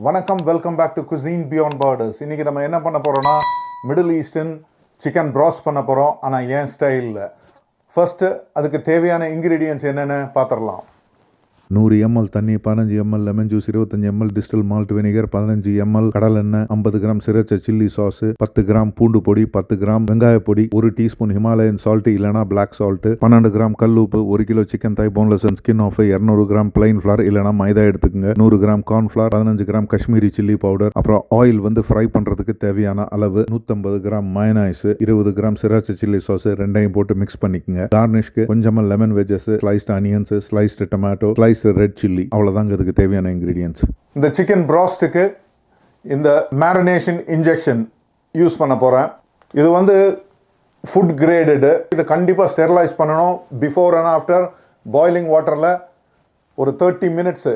வணக்கம், welcome back to cuisine beyond borders. இன்றைக்கி நம்ம என்ன பண்ண போகிறோன்னா மிடில் ஈஸ்டர்ன் சிக்கன் ப்ராஸ் பண்ண போகிறோம். ஆனால் ஏன் ஸ்டைலில். ஃபர்ஸ்ட்டு அதுக்கு தேவையான இன்க்ரீடியன்ட்ஸ் என்னென்னு பார்த்துடலாம். 100 ml தண்ணி, 15 ml lemon juice, 25 ml distilled malt vinegar, 15 ml கடலெண்ணெய், 50 gram sriracha chilli sauce, 10 gram பூண்டு பொடி, 10 கிராம் வெங்காய பொடி, 1 டீஸ்பூன் ஹிமாலயன் சால்ட் இல்லைனா பிளாக் சால்ட், 12 கிராம் கல் உப்பு, 1 kilo chicken thigh boneless and skin off, 200 gram plain flour இல்லைனா மைதா எடுத்துக்கங்க, 100 gram cornflour, 15 gram Kashmiri chilli powder, அப்புறம் ஆயில் ஃப்ரை பண்றதுக்கு தேவையான அளவு 150 gram mayonnaise, 20 gram sriracha chilli sauce ரெண்டையும் போட்டு மிக்ஸ் பண்ணிக்கங்க. கார்னிஷ்க்கு கொஞ்சமா lemon veggies, sliced onions, sliced tomato, slice red chilli, அவ்வளவுதாங்க இதுக்கு தேவையான இன்கிரீடியன்ட்ஸ். இந்த சிக்கன் ப்ராஸ்ட்டுக்கு இந்த மேரினேஷன் இன்ஜெக்ஷன் யூஸ் பண்ண போகிறேன். இது ஃபுட் கிரேடடு. இதை கண்டிப்பாக ஸ்டெரிலைஸ் பண்ணணும். பிஃபோர் அண்ட் ஆஃப்டர் பாய்லிங் வாட்டரில் ஒரு 30 மினிட்ஸு.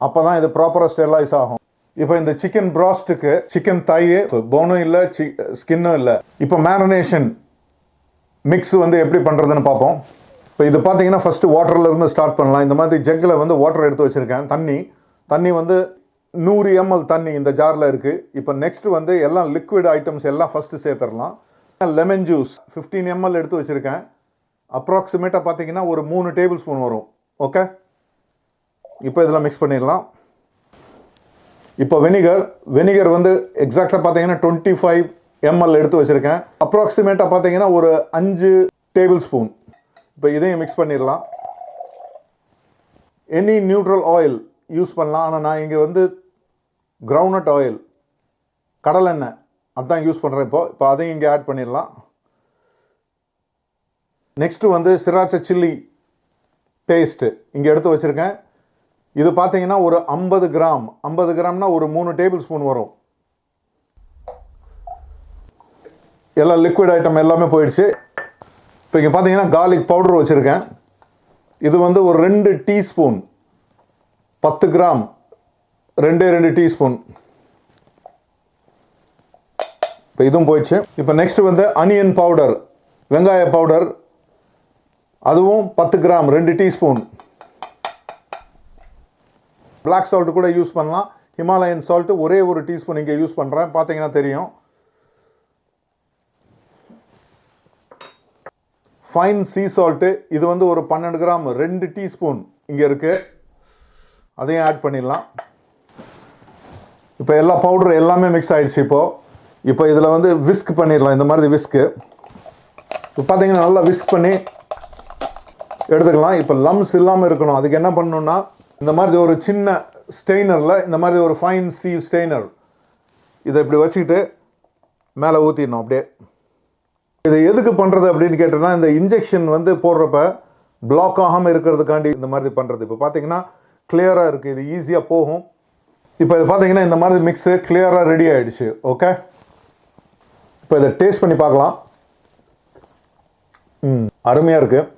அப்போ தான் இது ப்ராப்பராக ஸ்டெரிலைஸ் ஆகும். இப்போ இந்த சிக்கன் ப்ராஸ்ட்டுக்கு சிக்கன் தாய் போனும் இல்லை, ஸ்கின்னும் இல்லை. இப்போ மேரினேஷன் மிக்ஸ் எப்படி பண்ணுறதுன்னு பார்ப்போம். இப்போ இது பார்த்தீங்கன்னா ஃபஸ்ட்டு வாட்டர்லேருந்து ஸ்டார்ட் பண்ணலாம். இந்த மாதிரி ஜக்கில் வாட்டர் எடுத்து வச்சுருக்கேன். தண்ணி 100 ml தண்ணி இந்த ஜாரில் இருக்குது. இப்போ நெக்ஸ்ட்டு எல்லாம் லிக்விட் ஐட்டம்ஸ் எல்லாம் ஃபஸ்ட்டு சேர்த்துடலாம். லெமன் ஜூஸ் 15 ml எடுத்து வச்சுருக்கேன். அப்ராக்சிமேட்டாக பார்த்தீங்கன்னா ஒரு 3 டேபிள் ஸ்பூன் வரும். ஓகே, இப்போ இதெல்லாம் மிக்ஸ் பண்ணிடலாம். இப்போ வெனிகர் எக்ஸாக்டாக பார்த்தீங்கன்னா 25 ml எடுத்து வச்சுருக்கேன். அப்ராக்சிமேட்டாக பார்த்தீங்கன்னா ஒரு 5 டேபிள் ஸ்பூன். இப்போ இதையும் மிக்ஸ் பண்ணிடலாம். எனி நியூட்ரல் ஆயில் யூஸ் பண்ணலாம். ஆனால் நான் இங்கே கிரவுண்ட்நட் ஆயில், கடலெண்ணெய் அதுதான் யூஸ் பண்ணுறேன். இப்போ அதையும் இங்கே ஆட் பண்ணிடலாம். நெக்ஸ்ட்டு சிராச்ச சில்லி பேஸ்ட்டு இங்கே எடுத்து வச்சுருக்கேன். இது பார்த்தீங்கன்னா ஒரு 50 கிராம்னா ஒரு 3 டேபிள் ஸ்பூன் வரும். எல்லாம் லிக்விட் ஐட்டம் எல்லாமே போயிடுச்சு. இப்போ இங்கே பார்த்தீங்கன்னா கார்லிக் பவுடர் வச்சுருக்கேன். இது ஒரு 2 டீஸ்பூன், 10 கிராம், 2 டீஸ்பூன். இப்போ இதுவும் போயிடுச்சு. இப்போ நெக்ஸ்ட் அனியன் பவுடர், வெங்காய பவுடர், அதுவும் 10 கிராம், 2 டீஸ்பூன். பிளாக் சால்ட் கூட யூஸ் பண்ணலாம். ஹிமாலயன் சால்ட் ஒரே ஒரு டீஸ்பூன் இங்கே யூஸ் பண்ணுறேன். பார்த்தீங்கன்னா தெரியும். ஃபைன் சீ சால்ட்டு இது ஒரு 12 கிராம், 2 டீஸ்பூன் இங்கே இருக்குது. அதையும் ஆட் பண்ணிடலாம். இப்போ எல்லா பவுடர் எல்லாமே மிக்ஸ் ஆகிடுச்சு. இப்போ இதில் விஸ்க் பண்ணிடலாம். இந்த மாதிரி விஸ்க்கு இப்போ பார்த்தீங்கன்னா நல்லா விஸ்க் பண்ணி எடுத்துக்கலாம். இப்போ லம்ஸ் இல்லாமல் இருக்கணும். அதுக்கு என்ன பண்ணணுன்னா இந்த மாதிரி ஒரு சின்ன ஸ்டெய்னரில், இந்த மாதிரி ஒரு ஃபைன் சீ ஸ்டெய்னர், இதை இப்படி வச்சுக்கிட்டு மேலே ஊற்றிடணும். அப்படியே இதை எதுக்கு பண்ணுறது அப்படின்னு கேட்டோன்னா, இந்த இன்ஜெக்ஷன் போடுறப்ப பிளாக் ஆகாமல் இருக்கிறதுக்காண்டி இந்த மாதிரி பண்ணுறது. இப்போ பார்த்தீங்கன்னா கிளியராக இருக்குது. இது ஈஸியாக போகும். இப்போ இது பார்த்தீங்கன்னா இந்த மாதிரி மிக்ஸு கிளியராக ரெடி ஆகிடுச்சு. ஓகே, இப்போ இதை டேஸ்ட் பண்ணி பார்க்கலாம். அருமையாக இருக்குது.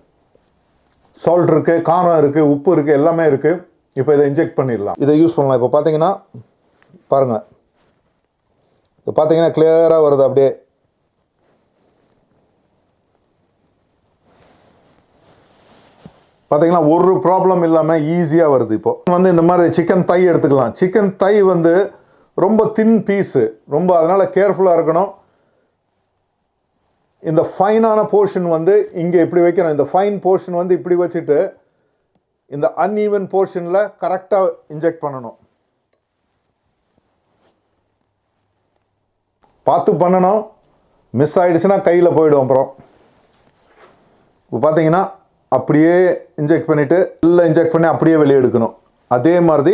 சால்ட் இருக்குது, காரம் இருக்குது, உப்பு இருக்குது, எல்லாமே இருக்குது. இப்போ இதை இன்ஜெக்ட் பண்ணிடலாம். இதை யூஸ் பண்ணலாம். இப்போ பார்த்தீங்கன்னா பாருங்கள், இப்போ பார்த்தீங்கன்னா கிளியராக வருது. அப்படியே பார்த்தீங்கன்னா ஒரு ப்ராப்ளம் இல்லாமல் ஈஸியாக வருது. இப்போ இந்த மாதிரி சிக்கன் தை எடுத்துக்கலாம். சிக்கன் தை ரொம்ப தின் பீஸு, ரொம்ப அதனால் கேர்ஃபுல்லாக இருக்கணும். இந்த ஃபைனான போர்ஷன் இங்கே இப்படி வைக்கணும். இந்த ஃபைன் போர்ஷன் இப்படி வச்சுட்டு இந்த அன்ஈவன் போர்ஷனில் கரெக்டாக இன்ஜெக்ட் பண்ணணும். பார்த்து பண்ணணும். மிஸ் ஆகிடுச்சுன்னா கையில் போயிடும். அப்புறம் இப்போ பார்த்தீங்கன்னா அப்படியே இன்ஜெக்ட் பண்ணிவிட்டு எல்லாம் இன்ஜெக்ட் பண்ணி அப்படியே வெளியே எடுக்கணும். அதே மாதிரி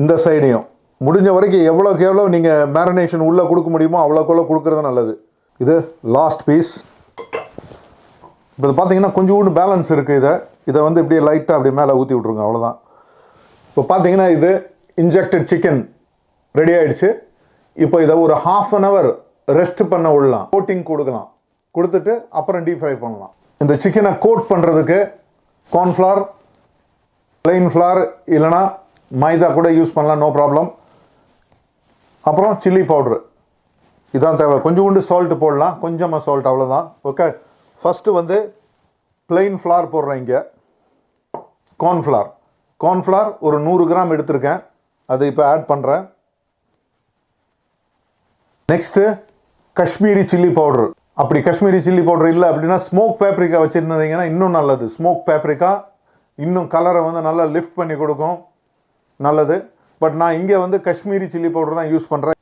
இந்த சைடையும் முடிஞ்ச வரைக்கும் எவ்வளோக்கு எவ்வளோ நீங்கள் மேரினேஷன் உள்ளே கொடுக்க முடியுமோ அவ்வளோக்குள்ள கொடுக்குறது நல்லது. இது லாஸ்ட் பீஸ். இப்போ இது பார்த்தீங்கன்னா கொஞ்சோண்டு பேலன்ஸ் இருக்குது. இதை இப்படியே லைட்டாக அப்படியே மேலே ஊற்றி விட்ருங்க. அவ்வளோதான். இப்போ பார்த்தீங்கன்னா இது இன்ஜெக்டட் சிக்கன் ரெடி ஆகிடுச்சு. இப்போ இதை ஒரு 1/2 அன் ஹவர் ரெஸ்ட் பண்ண விடலாம். கோட்டிங் கொடுக்கலாம். கொடுத்துட்டு அப்புறம் டீப் ஃப்ரை பண்ணலாம். இந்த சிக்கனை கோட் பண்ணுறதுக்கு கார்ன்ஃப்ளவர், பிளைன் ஃப்ளார் இல்லைனா மைதா கூட யூஸ் பண்ணலாம். No problem. அப்புறம் சில்லி பவுட்ரு இதான் தேவை. கொஞ்சோண்டு சால்ட்டு போடலாம். கொஞ்சமாக சால்ட், அவ்வளோதான். ஓகே, ஃபஸ்ட்டு பிளைன் ஃப்ளார் போடுறேன். இங்கே கார்ன்ஃப்ளவர் ஒரு 100 கிராம் எடுத்திருக்கேன். அதை இப்போ ஆட் பண்ணுறேன். Next Kashmiri chilli powder. அப்படி காஷ்மீரி சில்லி பவுடர் இல்லை அப்படின்னா ஸ்மோக் பேப்ரிக்கா வச்சுருந்தீங்கன்னா இன்னும் நல்லது. ஸ்மோக் பேப்ரிக்கா இன்னும் கலரை வந்து நல்லா லிஃப்ட் பண்ணி கொடுக்கும், நல்லது. பட் நான் இங்கே வந்து காஷ்மீரி சில்லி பவுடர் தான் யூஸ் பண்ணுறேன்.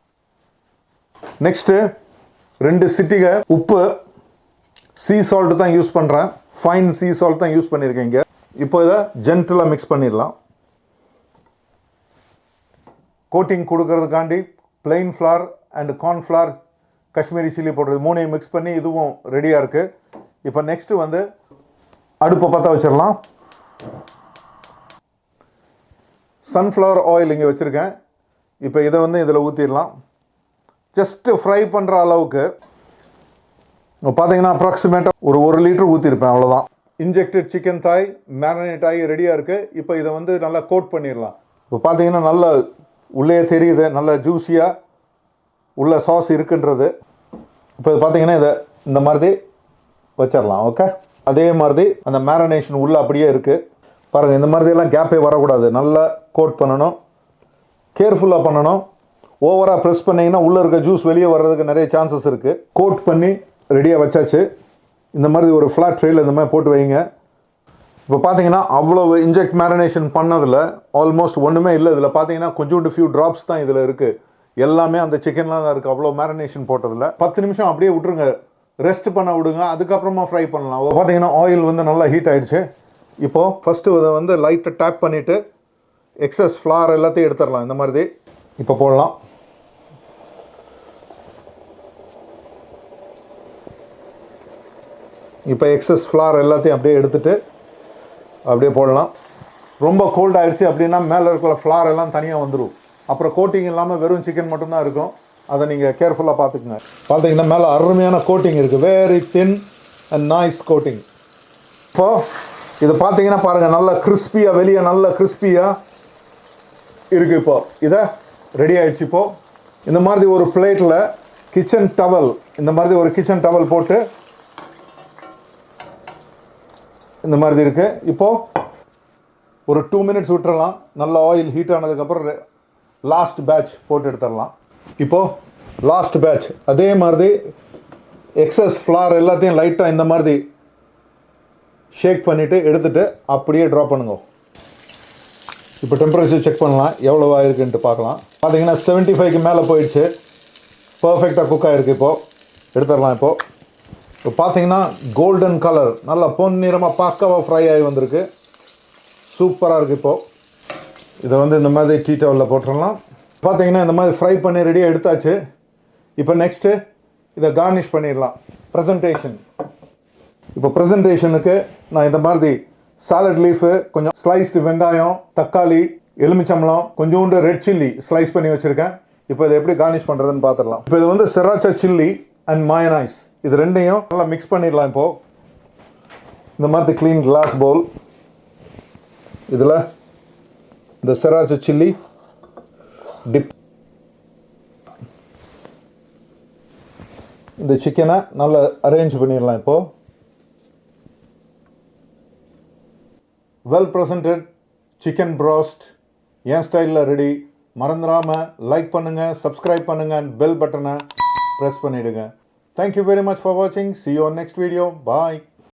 நெக்ஸ்ட்டு 2 சிட்டிகை உப்பு, சீ சால்ட் தான் யூஸ் பண்ணுறேன். ஃபைன் சீ சால்ட் தான் யூஸ் பண்ணியிருக்கேன் இங்கே. இப்போ இதை ஜென்டலாக மிக்ஸ் பண்ணிடலாம். கோட்டிங் கொடுக்கறதுக்காண்டி plain flour and cornflour, Kashmiri chilli powder மூணையும் மிக்ஸ் பண்ணி இதுவும் ரெடியாக இருக்குது. இப்போ நெக்ஸ்ட்டு வந்து அடுப்பை பற்ற வச்சிடலாம். சன்ஃப்ளவர் ஆயில் இங்கே வச்சுருக்கேன். இப்போ இதை வந்து இதில் ஊற்றிடலாம். ஜஸ்ட்டு ஃப்ரை பண்ணுற அளவுக்கு. பார்த்தீங்கன்னா அப்ராக்சிமேட்டாக ஒரு 1 லிட்டர் ஊற்றிருப்பேன், அவ்வளோதான். இன்ஜெக்டட் சிக்கன் தாய் மேரினேட் ஆகி ரெடியாக இருக்குது. இப்போ இதை வந்து நல்லா கோட் பண்ணிடலாம். இப்போ பார்த்தீங்கன்னா நல்லா உள்ளே தெரியுது, நல்லா ஜூஸியாக உள்ள சாஸ் இருக்குன்றது. இப்போ இது பார்த்தீங்கன்னா இதை இந்த மாதிரி வச்சிடலாம். ஓகே, அதே மாதிரி அந்த மேரினேஷன் உள்ளே அப்படியே இருக்குது பாருங்கள். இந்த மாதிரியெல்லாம் கேப்பே வரக்கூடாது. நல்லா கோட் பண்ணணும், கேர்ஃபுல்லாக பண்ணணும். ஓவராக ப்ரெஸ் பண்ணிங்கன்னா உள்ளே இருக்க ஜூஸ் வெளியே வர்றதுக்கு நிறைய சான்சஸ் இருக்குது. கோட் பண்ணி ரெடியாக வச்சாச்சு. இந்த மாதிரி ஒரு ஃப்ளாட் ட்ரேயில் இந்த மாதிரி போட்டு வைங்க. இப்போ பார்த்தீங்கன்னா அவ்வளோ இன்ஜெக்ட் மேரினேஷன் பண்ணதில் ஆல்மோஸ்ட் ஒன்றுமே இல்லை. இதில் பார்த்தீங்கன்னா கொஞ்சோண்டு ஃபியூ ட்ராப்ஸ் தான் இதில் இருக்குது. எல்லாமே அந்த சிக்கன்லாம் தான் இருக்குது. அவ்வளோ மேரினேஷன் போட்டதில் 10 நிமிஷம் அப்படியே விட்டுருங்க, ரெஸ்ட் பண்ண விடுங்க. அதுக்கப்புறமா ஃப்ரை பண்ணலாம். பார்த்தீங்கன்னா ஆயில் வந்து நல்லா ஹீட் ஆகிடுச்சு. இப்போது ஃபஸ்ட்டு அதை வந்து லைட்டை டேப் பண்ணிவிட்டு எக்ஸஸ் ஃப்ளார் எல்லாத்தையும் எடுத்துடலாம். இந்த மாதிரி இப்போ போடலாம். இப்போ எக்ஸஸ் ஃப்ளார் எல்லாத்தையும் அப்படியே எடுத்துகிட்டு அப்படியே போடலாம். ரொம்ப கோல்ட் ஆகிடுச்சு அப்படின்னா மேலே இருக்கிற ஃப்ளார் எல்லாம் தனியாக வந்துடும். அப்புறம் கோட்டிங் இல்லாமல் வெறும் சிக்கன் மட்டும்தான் இருக்கும். அதை நீங்கள் கேர்ஃபுல்லாக பார்த்துக்குங்க. பார்த்தீங்கன்னா மேலே அருமையான கோட்டிங் இருக்குது, very thin and nice coating. இப்போது இது பார்த்தீங்கன்னா பாருங்கள், நல்லா கிறிஸ்பியாக, வெளியே நல்லா கிறிஸ்பியாக இருக்குது. இப்போது இதை ரெடி ஆகிடுச்சு. இப்போது இந்த மாதிரி ஒரு பிளேட்டில் கிச்சன் டவல், இந்த மாதிரி ஒரு கிச்சன் டவல் போட்டு இந்த மாதிரி இருக்குது. இப்போது ஒரு 2 மினிட்ஸ் விட்டுறலாம். நல்லா ஆயில் ஹீட் ஆனதுக்கப்புறம் லாஸ்ட் பேட்ச் போட்டு எடுத்துடலாம். இப்போது லாஸ்ட் பேட்ச் அதே மாதிரி எக்ஸஸ் ஃப்ளார் எல்லாத்தையும் லைட்டாக இந்த மாதிரி ஷேக் பண்ணிவிட்டு எடுத்துகிட்டு அப்படியே ட்ராப் பண்ணுங்க. இப்போ டெம்பரேச்சர் செக் பண்ணலாம், எவ்வளோ ஆயிருக்குன்ட்டு பார்க்கலாம். பார்த்தீங்கன்னா 75க்கு மேலே போயிடுச்சு. பர்ஃபெக்டாக குக் ஆகிருக்கு. இப்போது எடுத்துடலாம். இப்போ பார்த்தீங்கன்னா கோல்டன் கலர், நல்லா பொன்னிறமாக பக்காவாக ஃப்ரை ஆகி வந்திருக்கு. சூப்பராக இருக்குது. இப்போது இதை வந்து இந்த மாதிரி டீ டவலில் போட்டுடலாம். பார்த்தீங்கன்னா இந்த மாதிரி ஃப்ரை பண்ணி ரெடியாக எடுத்தாச்சு. இப்போ நெக்ஸ்ட்டு இதை கார்னிஷ் பண்ணிடலாம். ப்ரெசன்டேஷன். இப்போ ப்ரெசன்டேஷனுக்கு நான் இந்த மாதிரி சாலட் லீஃபு, கொஞ்சம் ஸ்லைஸ்டு வெங்காயம், தக்காளி, எலுமிச்சம்பழம், கொஞ்சோண்டு ரெட் சில்லி ஸ்லைஸ் பண்ணி வச்சுருக்கேன். இப்போ இதை எப்படி கார்னிஷ் பண்ணுறதுன்னு பார்த்துடலாம். இப்போ இது வந்து சிராச்சா சில்லி அண்ட் மயனைஸ், இது ரெண்டையும் நல்லா மிக்ஸ் பண்ணிடலாம். இப்போது இந்த மாதிரி க்ளீன் கிளாஸ் பவுல், இதில் இந்த சிராச்சா சில்லி டிப், இந்த சிக்கனை நல்லா அரேஞ்ச் பண்ணிடலாம். இப்போது வெல் ப்ரெசன்டட் சிக்கன் ப்ரோஸ்ட் என் ஸ்டைலில் ரெடி. மறந்துடாமல் லைக் பண்ணுங்கள், சப்ஸ்கிரைப் பண்ணுங்கள் அண்ட் பெல் பட்டனை ப்ரெஸ் பண்ணிவிடுங்க. Thank you very much for watching. See you on next video. Bye.